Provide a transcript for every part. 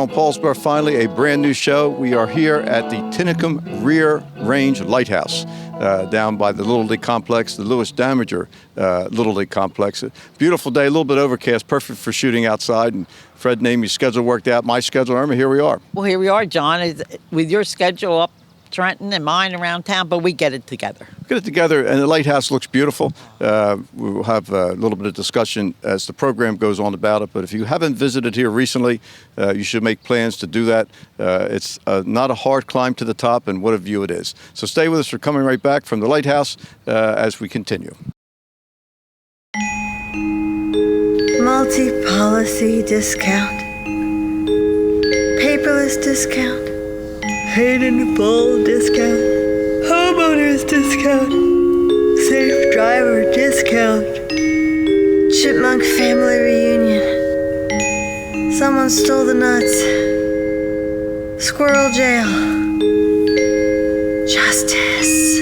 on Paulsboro, finally a brand new show. We are here at the Tinicum Rear Range Lighthouse down by the Little League Complex, the Lewis Damager Little League Complex. Beautiful day, a little bit overcast, perfect for shooting outside. And Fred and Amy's schedule worked out, my schedule, Irma, here we are. Well, here we are, John, with your schedule up Trenton and mine around town, but we get it together. Get it together, and the lighthouse looks beautiful. We'll have a little bit of discussion as the program goes on about it, but if you haven't visited here recently, you should make plans to do that. It's not a hard climb to the top, and what a view it is. So stay with us. We're coming right back from the lighthouse as we continue. Multi-policy discount, paperless discount, paid in full discount, homeowners discount, safe driver discount, chipmunk family reunion, someone stole the nuts, squirrel jail, justice.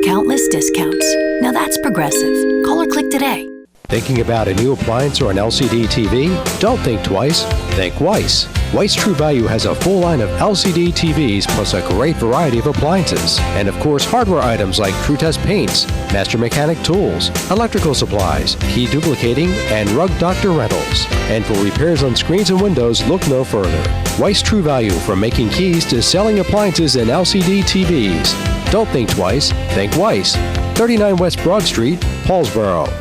Countless discounts. Now that's progressive. Call or click today. Thinking about a new appliance or an LCD TV? Don't think twice, think Weiss. Weiss True Value has a full line of LCD TVs plus a great variety of appliances. And of course, hardware items like TrueTest paints, Master Mechanic tools, electrical supplies, key duplicating, and Rug Doctor rentals. And for repairs on screens and windows, look no further. Weiss True Value, from making keys to selling appliances and LCD TVs. Don't think twice, think Weiss. 39 West Broad Street, Paulsboro.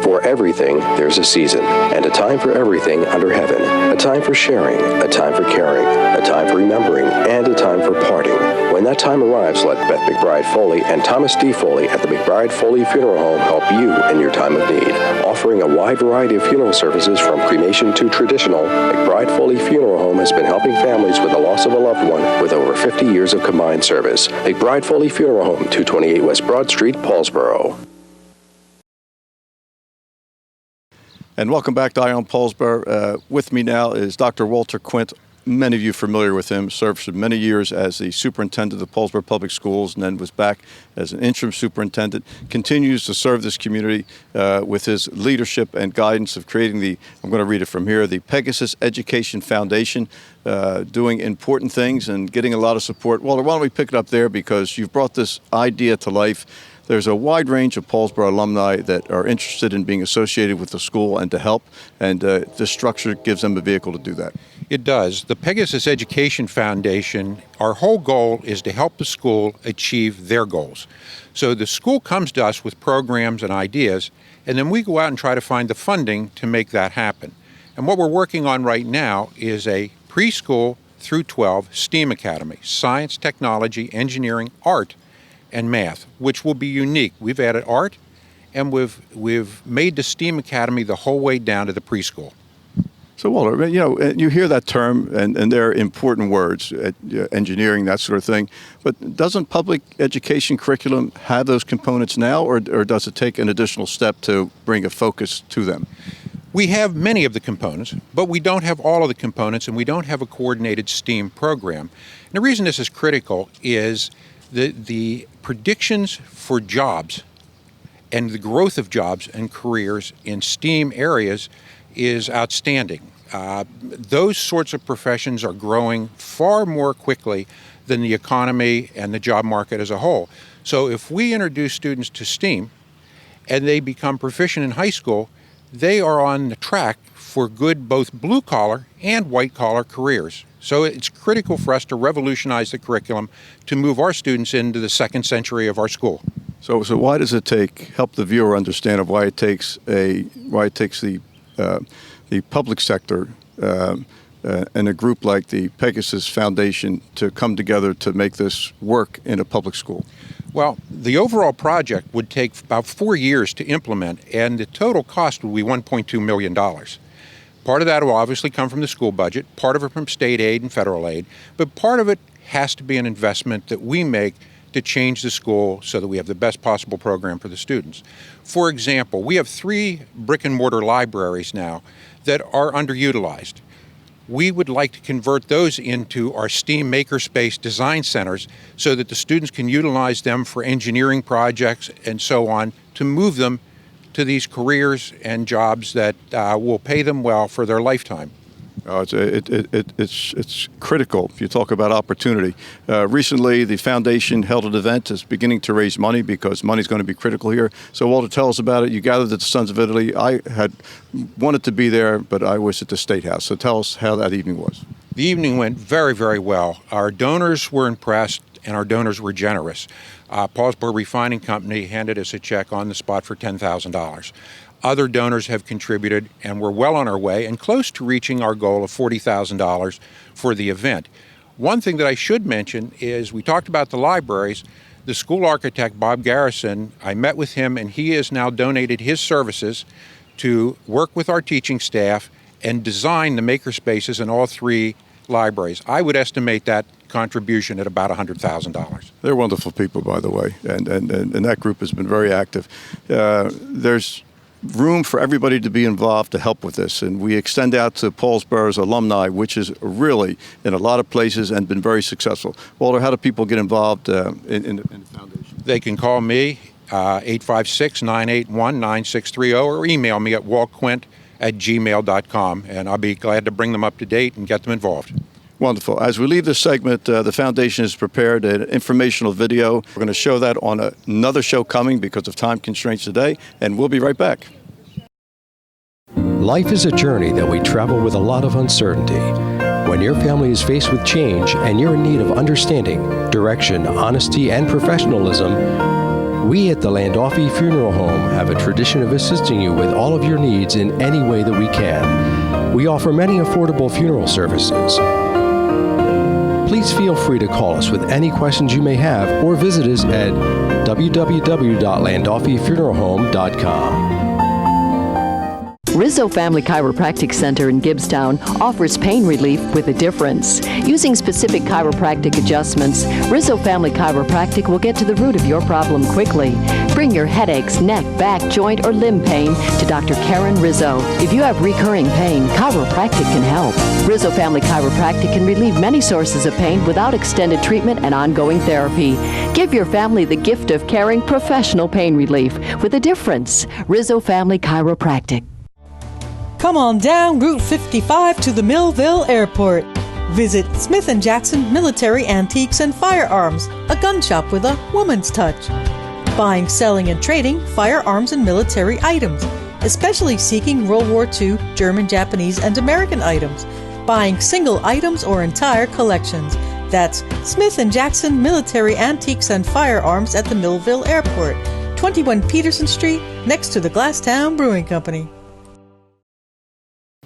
For everything, there's a season, and a time for everything under heaven. A time for sharing, a time for caring, a time for remembering, and a time for parting. When that time arrives, let Beth McBride Foley and Thomas D. Foley at the McBride Foley Funeral Home help you in your time of need. Offering a wide variety of funeral services from cremation to traditional, McBride Foley Funeral Home has been helping families with the loss of a loved one with over 50 years of combined service. McBride Foley Funeral Home, 228 West Broad Street, Paulsboro. And welcome back to Eye on Paulsboro. With me now is Dr. Walter Quint. Many of you are familiar with him, served for many years as the superintendent of Paulsboro Public Schools and then was back as an interim superintendent, continues to serve this community with his leadership and guidance of creating I'm going to read it from here, the Pegasus Education Foundation, doing important things and getting a lot of support. Walter, why don't we pick it up there, because you've brought this idea to life. There's a wide range of Paulsboro alumni that are interested in being associated with the school and to help, and this structure gives them a vehicle to do that. It does. The Pegasus Education Foundation, our whole goal is to help the school achieve their goals. So the school comes to us with programs and ideas, and then we go out and try to find the funding to make that happen. And what we're working on right now is a preschool through 12 STEAM Academy, science, technology, engineering, art, and math, which will be unique. We've added art, and we've made the STEAM Academy the whole way down to the preschool. So Walter, you hear that term, and they're important words, engineering, that sort of thing, but doesn't public education curriculum have those components now, or does it take an additional step to bring a focus to them? We have many of the components, but we don't have all of the components, and we don't have a coordinated STEAM program. And the reason this is critical is the predictions for jobs and the growth of jobs and careers in STEAM areas is outstanding. Those sorts of professions are growing far more quickly than the economy and the job market as a whole. So if we introduce students to STEAM and they become proficient in high school, they are on the track for good both blue-collar and white-collar careers. So it's critical for us to revolutionize the curriculum to move our students into the second century of our school. So why does it help the viewer understand of why it takes the public sector and a group like the Pegasus Foundation to come together to make this work in a public school? Well, the overall project would take about 4 years to implement, and the total cost would be $1.2 million. Part of that will obviously come from the school budget, part of it from state aid and federal aid, but part of it has to be an investment that we make to change the school so that we have the best possible program for the students. For example, we have 3 brick and mortar libraries now that are underutilized. We would like to convert those into our STEAM Makerspace design centers so that the students can utilize them for engineering projects and so on to move them to these careers and jobs that will pay them well for their lifetime. It's critical. If you talk about opportunity, recently the foundation held an event that's beginning to raise money because money is going to be critical here. So Walter, tell us about it. You gathered at the Sons of Italy. I had wanted to be there, but I was at the State House. So tell us how that evening was. The evening went very, very well. Our donors were impressed, and our donors were generous. Paulsboro Refining Company handed us a check on the spot for $10,000. Other donors have contributed, and we're well on our way and close to reaching our goal of $40,000 for the event. One thing that I should mention is we talked about the libraries. The school architect, Bob Garrison, I met with him, and he has now donated his services to work with our teaching staff and design the maker spaces in all 3 libraries. I would estimate that contribution at about $100,000. They're wonderful people, by the way, and that group has been very active. There's room for everybody to be involved to help with this, and we extend out to Paulsboro's alumni, which is really in a lot of places and been very successful. Walter, how do people get involved in the foundation? They can call me 856-981-9630 or email me at waltquint@gmail.com, and I'll be glad to bring them up to date and get them involved. Wonderful. As we leave this segment, the foundation has prepared an informational video. We're going to show that on another show coming because of time constraints today, and we'll be right back. Life is a journey that we travel with a lot of uncertainty. When your family is faced with change and you're in need of understanding, direction, honesty, and professionalism, we at the Landolfi Funeral Home have a tradition of assisting you with all of your needs in any way that we can. We offer many affordable funeral services. Please feel free to call us with any questions you may have or visit us at www.landolfifuneralhome.com. Rizzo Family Chiropractic Center in Gibbstown offers pain relief with a difference. Using specific chiropractic adjustments, Rizzo Family Chiropractic will get to the root of your problem quickly. Bring your headaches, neck, back, joint, or limb pain to Dr. Karen Rizzo. If you have recurring pain, chiropractic can help. Rizzo Family Chiropractic can relieve many sources of pain without extended treatment and ongoing therapy. Give your family the gift of caring professional pain relief with a difference. Rizzo Family Chiropractic. Come on down Route 55 to the Millville Airport. Visit Smith & Jackson Military Antiques and Firearms, a gun shop with a woman's touch. Buying, selling, and trading firearms and military items, especially seeking World War II, German, Japanese, and American items. Buying single items or entire collections. That's Smith & Jackson Military Antiques and Firearms at the Millville Airport, 21 Peterson Street, next to the Glasstown Brewing Company.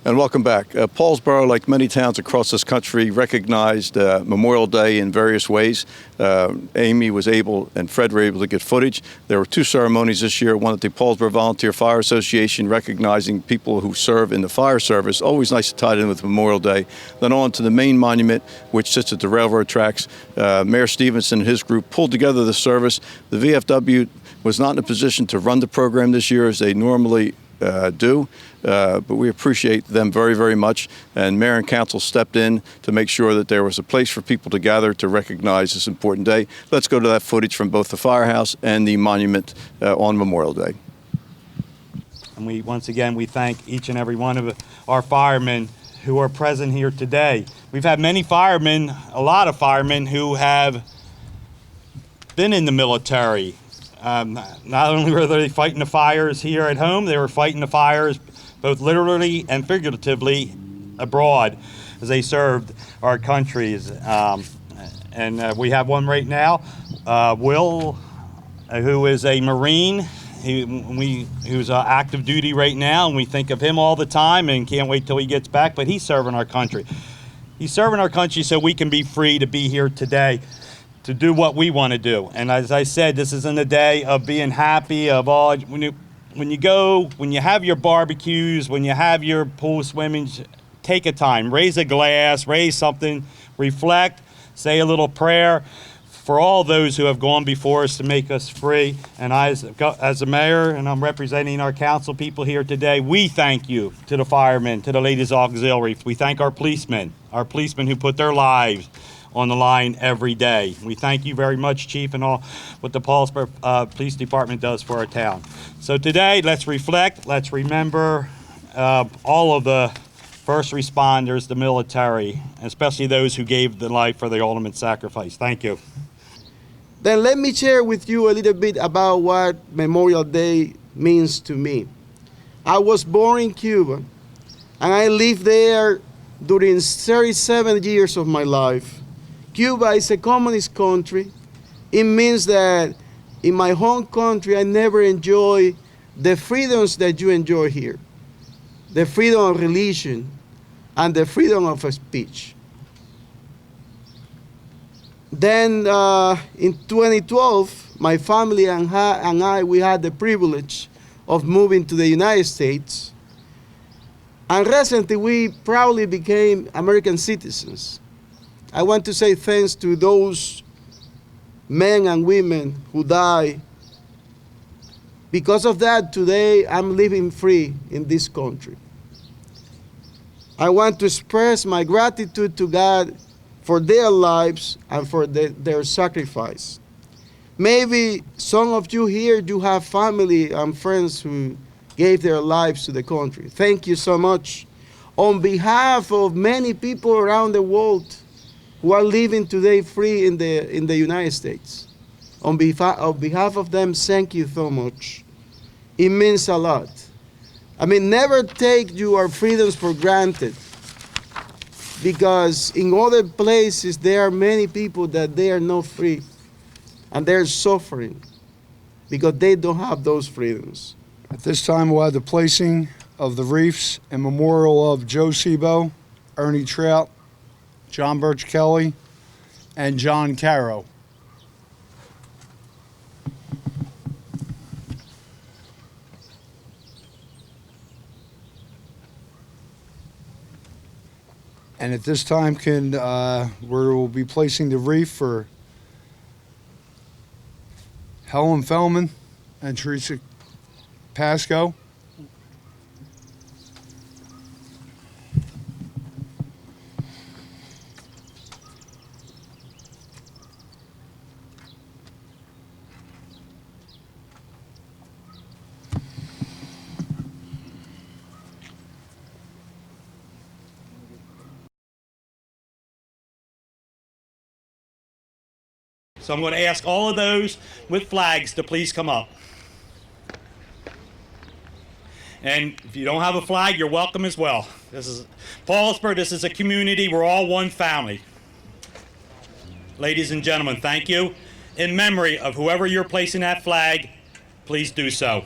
And welcome back. Paulsboro, like many towns across this country, recognized Memorial Day in various ways. Amy was able, and Fred were able to get footage. There were 2 ceremonies this year, one at the Paulsboro Volunteer Fire Association, recognizing people who serve in the fire service. Always nice to tie it in with Memorial Day. Then on to the main monument, which sits at the railroad tracks. Mayor Stevenson and his group pulled together the service. The VFW was not in a position to run the program this year as they normally do, but we appreciate them very, very much. And Mayor and Council stepped in to make sure that there was a place for people to gather to recognize this important day. Let's go to that footage from both the firehouse and the monument on Memorial Day. And once again, we thank each and every one of our firemen who are present here today. We've had many firemen, a lot of firemen who have been in the military. Not only were they fighting the fires here at home, they were fighting the fires both literally and figuratively abroad as they served our countries. And we have one right now, Will, who is a Marine, who's active duty right now, and we think of him all the time and can't wait till he gets back, but he's serving our country. He's serving our country so we can be free to be here today, to do what we want to do. And as I said, this isn't a day of being happy, of all, when you have your barbecues, when you have your pool swimmings, take a time, raise a glass, raise something, reflect, say a little prayer for all those who have gone before us to make us free. And as a mayor, and I'm representing our council people here today, we thank you, to the firemen, to the ladies auxiliary. We thank our policemen who put their lives on the line every day. We thank you very much, Chief, and all what the Paulsboro Police Department does for our town. So today, let's reflect, let's remember all of the first responders, the military, especially those who gave their life for the ultimate sacrifice. Thank you. Then let me share with you a little bit about what Memorial Day means to me. I was born in Cuba, and I lived there during 37 years of my life. Cuba is a communist country. It means that in my home country, I never enjoy the freedoms that you enjoy here. The freedom of religion and the freedom of speech. Then in 2012, my family and I, we had the privilege of moving to the United States. And recently, we proudly became American citizens. I want to say thanks to those men and women who died. Because of that, today, I'm living free in this country. I want to express my gratitude to God for their lives and for their sacrifice. Maybe some of you here, you have family and friends who gave their lives to the country. Thank you so much. On behalf of many people around the world who are living today free in the United States, on behalf of them, thank you so much. It means a lot. I mean, never take your freedoms for granted, because in other places there are many people that they are not free and they're suffering because they don't have those freedoms. At this time, we'll have the placing of the wreaths in memorial of Joe Sebo, Ernie Trout, John Birch Kelly, and John Caro. And at this time, we'll be placing the wreath for Helen Fellman and Teresa Pasco. So I'm going to ask all of those with flags to please come up. And if you don't have a flag, you're welcome as well. This is Paulsboro. This is a community. We're all one family. Ladies and gentlemen, thank you. In memory of whoever you're placing that flag, please do so.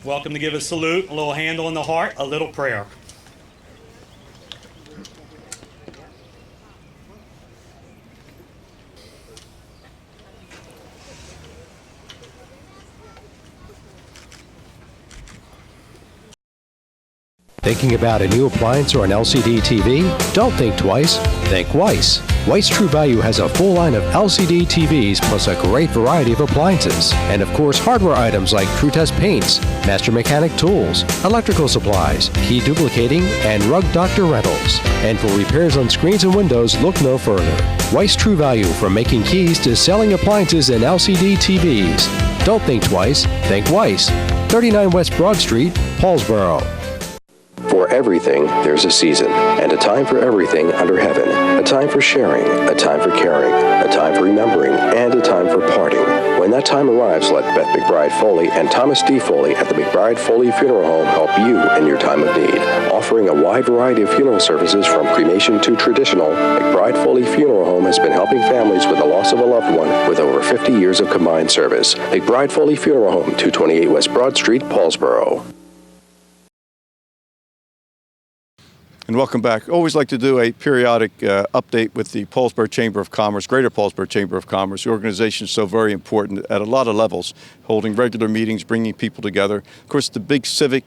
Welcome to give a salute, a little hand on the heart, a little prayer. Thinking about a new appliance or an LCD TV? Don't think twice. Think Weiss. Weiss True Value has a full line of LCD TVs plus a great variety of appliances. And of course, hardware items like True Test paints, Master Mechanic tools, electrical supplies, key duplicating, and Rug Doctor rentals. And for repairs on screens and windows, look no further. Weiss True Value, from making keys to selling appliances and LCD TVs. Don't think twice. Think Weiss. 39 West Broad Street, Paulsboro. For everything, there's a season, and a time for everything under heaven. A time for sharing, a time for caring, a time for remembering, and a time for parting. When that time arrives, let Beth McBride Foley and Thomas D. Foley at the McBride Foley Funeral Home help you in your time of need. Offering a wide variety of funeral services from cremation to traditional, McBride Foley Funeral Home has been helping families with the loss of a loved one with over 50 years of combined service. McBride Foley Funeral Home, 228 West Broad Street, Paulsboro. And welcome back. Always like to do a periodic update with the Paulsboro Chamber of Commerce, Greater Paulsboro Chamber of Commerce. The organization is so very important at a lot of levels, holding regular meetings, bringing people together. Of course, the big civic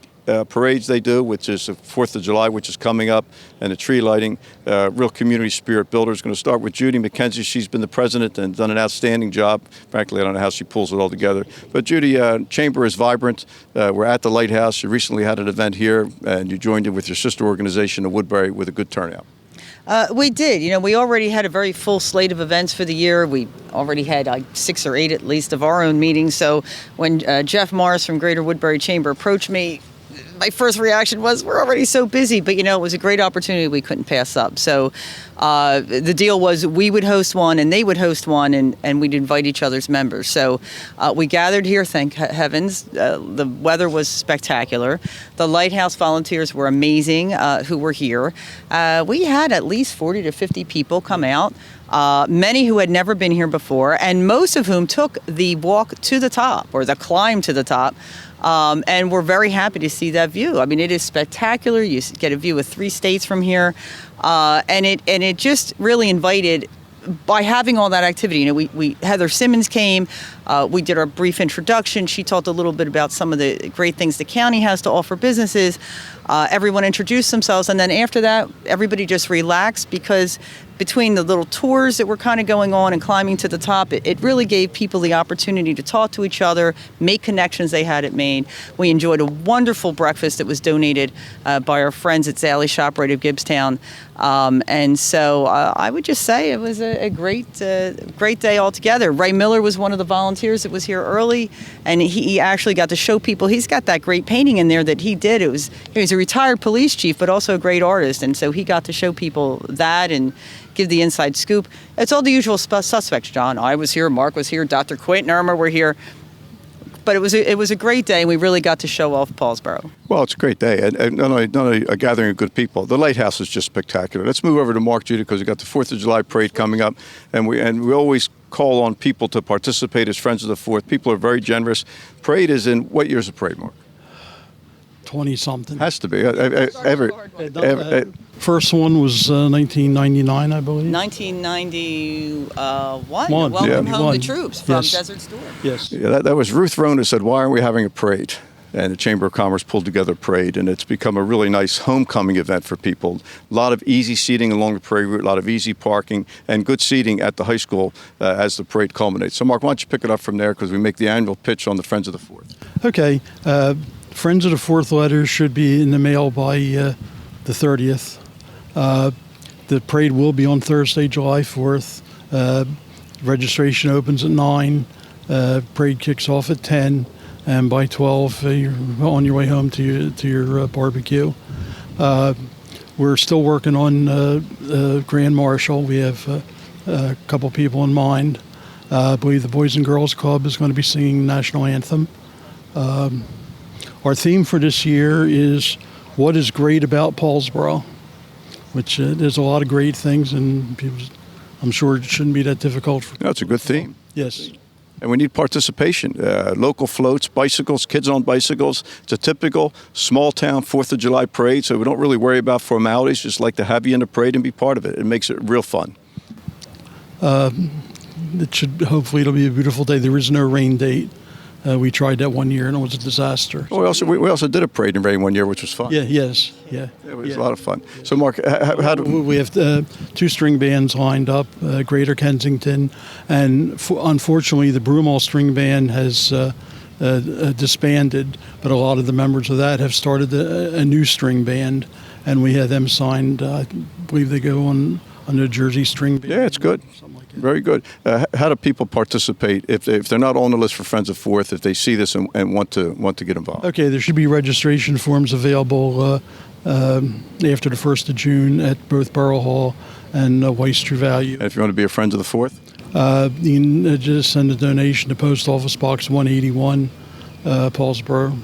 parades they do, which is the 4th of July, which is coming up, and the tree lighting, real community spirit builders. Going to start with Judy MacKenzie. She's been the president and done an outstanding job. Frankly, I don't know how she pulls it all together. But Judy, Chamber is vibrant. We're at the Lighthouse. You recently had an event here, and you joined in with your sister organization in Woodbury with a good turnout. We did. You know, we already had a very full slate of events for the year. We already had like 6 or 8 at least of our own meetings. So when Jeff Morris from Greater Woodbury Chamber approached me, my first reaction was, we're already so busy. But, you know, it was a great opportunity we couldn't pass up. So the deal was we would host one and they would host one, and we'd invite each other's members. So we gathered here, thank heavens. The weather was spectacular. The Lighthouse volunteers were amazing who were here. We had at least 40 to 50 people come out. Many who had never been here before, and most of whom took the walk to the top or the climb to the top. And we're very happy to see that view. I mean, it is spectacular. You get a view of 3 states from here, and it just really invited. By having all that activity, you know, we Heather Simmons came. We did our brief introduction. She talked a little bit about some of the great things the county has to offer businesses. Everyone introduced themselves, and then after that, everybody just relaxed, because between the little tours that were kind of going on and climbing to the top, it really gave people the opportunity to talk to each other, make connections they hadn't made. We enjoyed a wonderful breakfast that was donated by our friends at Sally's ShopRite of Gibbstown. And so I would just say it was a great day altogether. Ray Miller was one of the volunteers that was here early, and he actually got to show people. He's got that great painting in there that he did. He was a retired police chief, but also a great artist, and so he got to show people that and give the inside scoop. It's all the usual suspects, John. I was here, Mark was here, Dr. Quint and Irma were here. But it was a great day, and we really got to show off Paulsboro. Well, it's a great day, and not only a gathering of good people. The lighthouse is just spectacular. Let's move over to Mark, Judy, because we've got the 4th of July parade coming up, and we always call on people to participate as Friends of the 4th. People are very generous. Parade is in, what year is the parade, Mark? 20-something. Has to be. First one was 1999, I believe. 1991. Welcome home the troops from Desert Storm. Yes. Yeah, that was Ruth Rona said, why aren't we having a parade? And the Chamber of Commerce pulled together a parade, and it's become a really nice homecoming event for people. A lot of easy seating along the parade route, a lot of easy parking, and good seating at the high school as the parade culminates. So, Mark, why don't you pick it up from there, because we make the annual pitch on the Friends of the 4th. Okay. Friends of the 4th letters should be in the mail by the 30th. The parade will be on Thursday, July 4th. Registration opens at 9. Parade kicks off at 10. And by 12, you're on your way home to your barbecue. We're still working on Grand Marshal. We have a couple people in mind. I believe the Boys and Girls Club is going to be singing the national anthem. Our theme for this year is what is great about Paulsboro, which there's a lot of great things, and people, I'm sure it shouldn't be that difficult. That's a good theme. Yes. And we need participation. Local floats, bicycles, kids on bicycles. It's a typical small town 4th of July parade, so we don't really worry about formalities. Just like to have you in the parade and be part of it. It makes it real fun. Hopefully it'll be a beautiful day. There is no rain date. We tried that one year and it was a disaster. Well, we also did a parade in rain one year, which was fun. Yeah. It was a lot of fun. So, Mark, how do we have 2 string bands lined up, Greater Kensington, and unfortunately the Broomall String Band has disbanded, but a lot of the members of that have started a new string band, and we had them signed. I believe they go on the Jersey String Band. Yeah, it's good. Very good. How do people participate if they're not on the list for Friends of 4th, if they see this and want to get involved? Okay, there should be registration forms available after the 1st of June at both Borough Hall and Weiss True Value. And if you want to be a Friend of the 4th? You can just send a donation to Post Office Box 181, Paulsboro.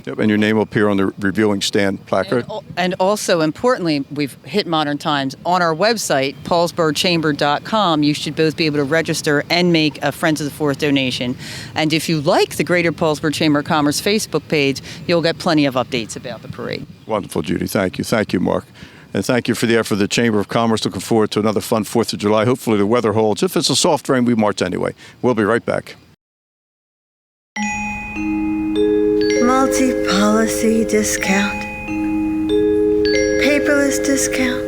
Yep, and your name will appear on the reviewing stand placard. And also, importantly, we've hit modern times. On our website, paulsborochamber.com, you should both be able to register and make a Friends of the 4th donation. And if you like the Greater Paulsboro Chamber of Commerce Facebook page, you'll get plenty of updates about the parade. Wonderful, Judy. Thank you. Thank you, Mark. And thank you for the effort of the Chamber of Commerce. Looking forward to another fun 4th of July. Hopefully the weather holds. If it's a soft rain, we march anyway. We'll be right back. Multi-policy discount, paperless discount,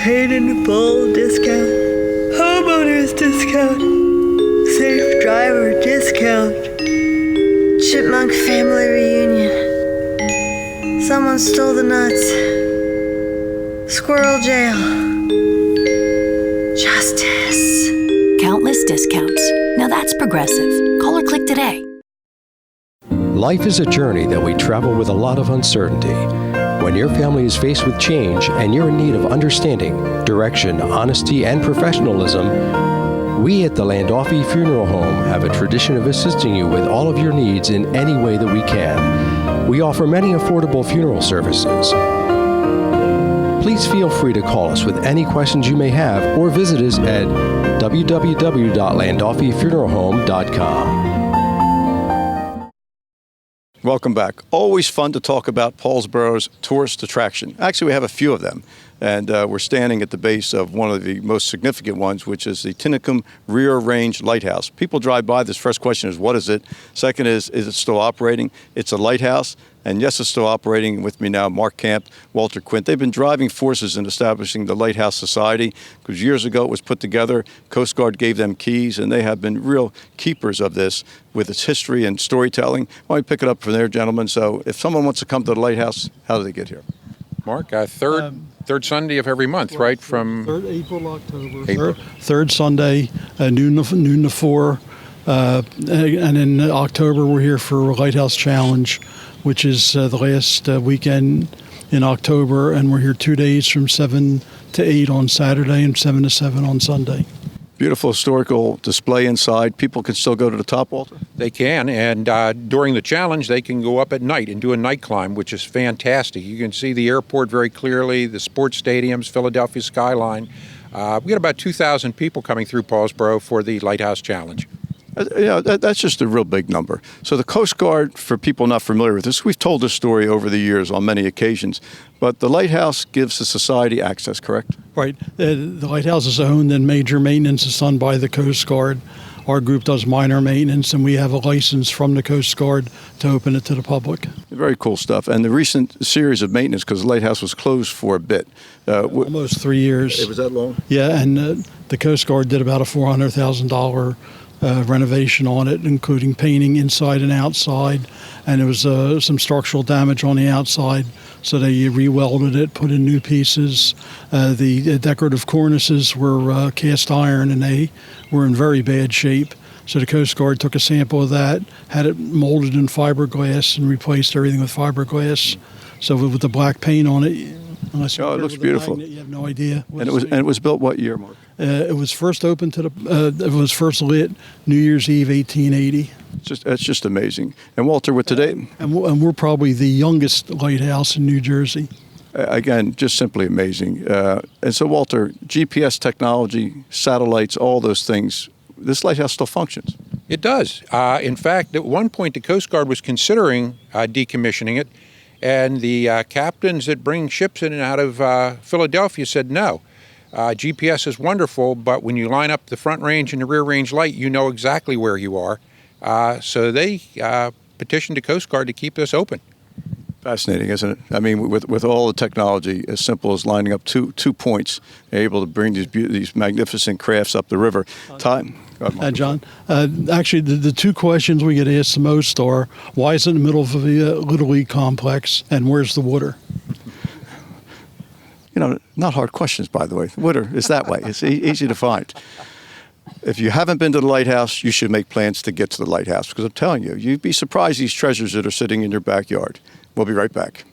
paid in full discount, homeowners discount, safe driver discount, chipmunk family reunion, someone stole the nuts, Squirrel jail. Justice. Countless discounts. Now that's progressive. Call or click today. Life is a journey that we travel with a lot of uncertainty. When your family is faced with change and you're in need of understanding, direction, honesty, and professionalism, we at the Landolfi Funeral Home have a tradition of assisting you with all of your needs in any way that we can. We offer many affordable funeral services. Please feel free to call us with any questions you may have or visit us at www.landolfifuneralhome.com. Welcome back. Always fun to talk about Paulsboro's tourist attraction. Actually, we have a few of them, and we're standing at the base of one of the most significant ones, which is the Tinicum Rear Range Lighthouse. People drive by. This first question is, what is it? Second is it still operating? It's a lighthouse, and yes, it's still operating. With me now, Marc Kamp, Walter Quint. They've been driving forces in establishing the Lighthouse Society, because years ago it was put together. Coast Guard gave them keys, and they have been real keepers of this with its history and storytelling. Why don't we pick it up from there, gentlemen? So if someone wants to come to the Lighthouse, how do they get here? Mark, third Sunday of every month, right? From third April, October. Third Sunday, noon to 4. And in October, we're here for Lighthouse Challenge, which is the last weekend in October, and we're here 2 days from 7 to 8 on Saturday and 7 to 7 on Sunday. Beautiful historical display inside. People can still go to the top, Walter? They can, and during the challenge, they can go up at night and do a night climb, which is fantastic. You can see the airport very clearly, the sports stadiums, Philadelphia skyline. We got about 2,000 people coming through Paulsboro for the Lighthouse Challenge. That's just a real big number. So the Coast Guard, for people not familiar with this, we've told this story over the years on many occasions, but the lighthouse gives the society access, correct? Right. The lighthouse is owned, and major maintenance is done by the Coast Guard. Our group does minor maintenance, and we have a license from the Coast Guard to open it to the public. Very cool stuff. And the recent series of maintenance, because the lighthouse was closed for a bit. Almost 3 years. It was that long? Yeah, and the Coast Guard did about a $400,000 renovation on it, including painting inside and outside, and there was some structural damage on the outside, so they re-welded it, put in new pieces. The decorative cornices were cast iron, and they were in very bad shape, so the Coast Guard took a sample of that, had it molded in fiberglass, and replaced everything with fiberglass. So with the black paint on it, unless it looks beautiful. Magnet, you have no idea. And it was built what year, Mark? It was first opened it was first lit New Year's Eve, 1880. It's just amazing. And Walter, with today, and we're probably the youngest lighthouse in New Jersey. Again, just simply amazing. And so, Walter, GPS technology, satellites, all those things. This lighthouse still functions. It does. In fact, at one point, the Coast Guard was considering decommissioning it. And the captains that bring ships in and out of Philadelphia said no. GPS is wonderful, but when you line up the front range and the rear range light, you know exactly where you are. So they petitioned the Coast Guard to keep this open. Fascinating, isn't it? I mean, with all the technology, as simple as lining up two points, they're able to bring these magnificent crafts up the river. John, actually, the two questions we get asked the most are, why is it in the middle of the Little League complex, and where's the water? Not hard questions, by the way. The water is that way. It's easy to find. If you haven't been to the lighthouse, you should make plans to get to the lighthouse, because I'm telling you, you'd be surprised these treasures that are sitting in your backyard. We'll be right back.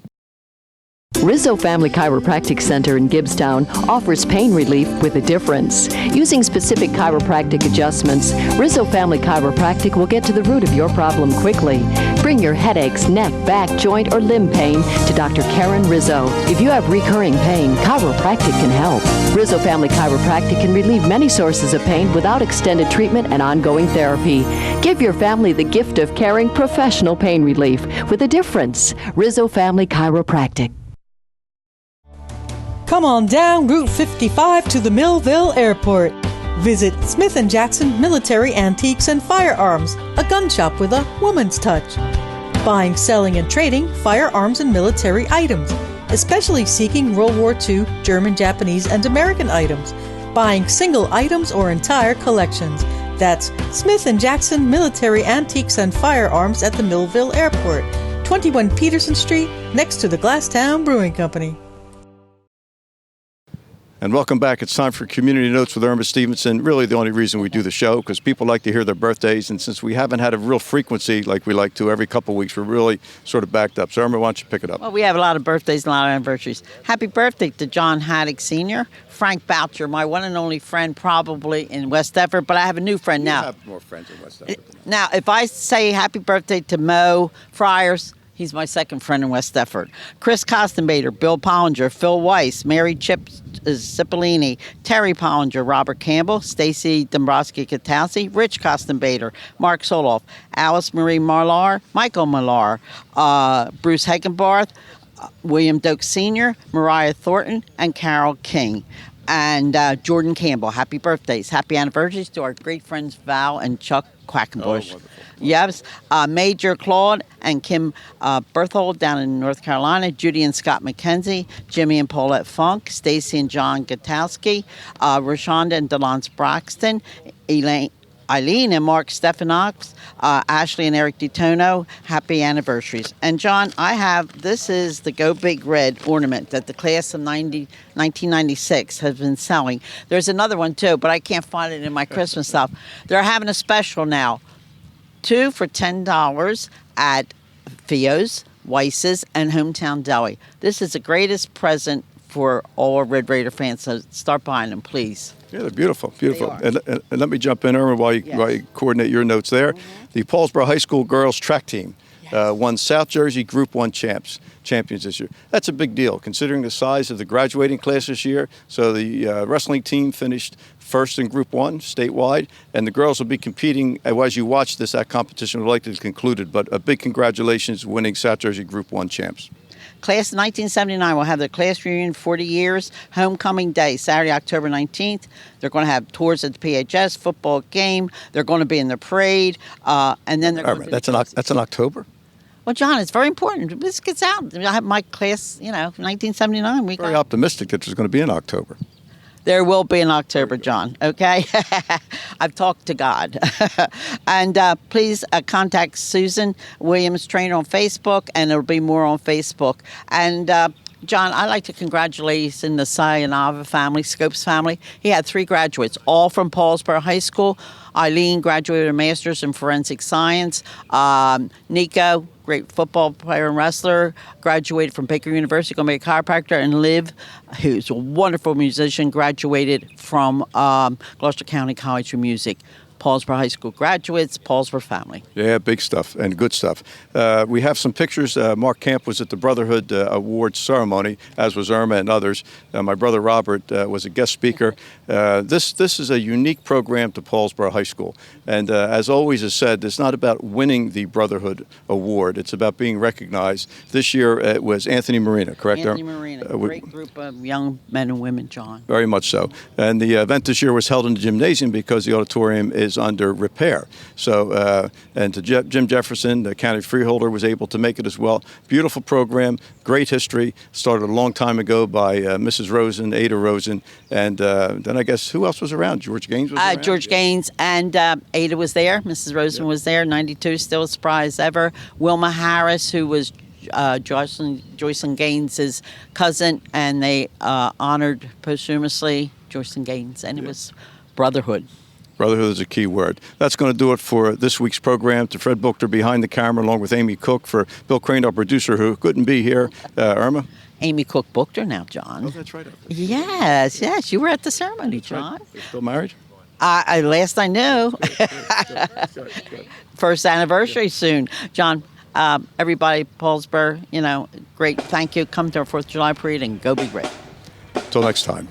Rizzo Family Chiropractic Center in Gibbstown offers pain relief with a difference. Using specific chiropractic adjustments, Rizzo Family Chiropractic will get to the root of your problem quickly. Bring your headaches, neck, back, joint, or limb pain to Dr. Karen Rizzo. If you have recurring pain, chiropractic can help. Rizzo Family Chiropractic can relieve many sources of pain without extended treatment and ongoing therapy. Give your family the gift of caring professional pain relief with a difference. Rizzo Family Chiropractic. Come on down Route 55 to the Millville Airport. Visit Smith & Jackson Military Antiques and Firearms, a gun shop with a woman's touch. Buying, selling, and trading firearms and military items, especially seeking World War II, German, Japanese, and American items. Buying single items or entire collections. That's Smith & Jackson Military Antiques and Firearms at the Millville Airport, 21 Peterson Street, next to the Glasstown Brewing Company. And welcome back. It's time for Community Notes with Irma Stevenson. Really the only reason we do the show, because people like to hear their birthdays. And since we haven't had a real frequency like we like to every couple of weeks, we're really sort of backed up. So Irma, why don't you pick it up? Well, we have a lot of birthdays and a lot of anniversaries. Happy birthday to John Haddock Sr., Frank Boucher, my one and only friend probably in West Effort, but I have a new friend now. You have more friends in West Effort. Now, if I say happy birthday to Mo Friars, he's my second friend in West Effort. Chris Costenbader, Bill Pollinger, Phil Weiss, Mary Chip Cipollini, Terry Pollinger, Robert Campbell, Stacy Dombrowski-Katowski, Rich Costenbader, Mark Soloff, Alice Marie Marlar, Michael Millar, Bruce Hagenbarth, William Doak Sr., Mariah Thornton, and Carol King. And Jordan Campbell. Happy birthdays. Happy anniversaries to our great friends Val and Chuck Quackenbush. Oh, yes. Major Claude and Kim Berthold down in North Carolina. Judy and Scott MacKenzie. Jimmy and Paulette Funk. Stacy and John Gutowski. Rashonda and Delance Braxton. Eileen and Mark Stefanox, Ashley and Eric DeTono, happy anniversaries. And John, this is the Go Big Red ornament that the class of 1996 has been selling. There's another one too, but I can't find it in my Christmas stuff. They're having a special now, 2 for $10 at Fio's, Weiss's, and Hometown Deli. This is the greatest present for all Red Raider fans, so start buying them, please. Yeah, they're beautiful, beautiful. And let me jump in, Irma, while you coordinate your notes there. Mm-hmm. The Paulsboro High School girls track team won South Jersey Group 1 champions this year. That's a big deal, considering the size of the graduating class this year. So the wrestling team finished first in Group 1 statewide, and the girls will be competing. As you watch this, that competition will likely be concluded. But a big congratulations winning South Jersey Group 1 champs. Class of 1979 will have their class reunion 40 years, homecoming day, Saturday, October 19th. They're going to have tours at the PHS, football game. They're going to be in the parade, and then they're going to be... That's in October? Well, John, it's very important. This gets out. I have my class, 1979. Very optimistic that it's going to be in October. There will be in October, John, okay? I've talked to God. And please contact Susan Williams Trainer on Facebook, and there'll be more on Facebook. And John, I'd like to congratulate the Sayanava family, Scopes family. He had 3 graduates, all from Paulsboro High School. Eileen graduated a master's in forensic science. Nico, great football player and wrestler, graduated from Baker University, going to be a chiropractor. And Liv, who's a wonderful musician, graduated from Gloucester County College of Music. Paulsboro High School graduates, Paulsboro family. Yeah, big stuff and good stuff. We have some pictures. Marc Kamp was at the Brotherhood Awards ceremony, as was Irma and others. My brother Robert was a guest speaker. This is a unique program to Paulsboro High School. And as always is said, it's not about winning the Brotherhood Award. It's about being recognized. This year it was Anthony Marina, correct? Anthony Marina, a great group of young men and women, John. Very much so. And the event this year was held in the gymnasium because the auditorium is under repair. So, and to Jim Jefferson, the county freeholder, was able to make it as well. Beautiful program, great history. Started a long time ago by Mrs. Rosen, Ada Rosen, and then I guess who else was around? George Gaines was around? George Gaines and Ada was there. Mrs. Rosen was there. 92, still a surprise ever. Wilma Harris, who was Joycelyn Gaines' cousin, and they honored posthumously Joycelyn Gaines, and it was brotherhood. Brotherhood is a key word. That's going to do it for this week's program. To Fred Buchter behind the camera, along with Amy Cook, for Bill Crane, our producer, who couldn't be here. Irma? Amy Cook Buchter now, John. Oh, that's right. Yes. You were at the ceremony, John. Right. You're still married? Last I knew. Good. First anniversary soon. John, everybody, Paulsboro, great. Thank you. Come to our 4th of July parade and go Big Red. Until next time.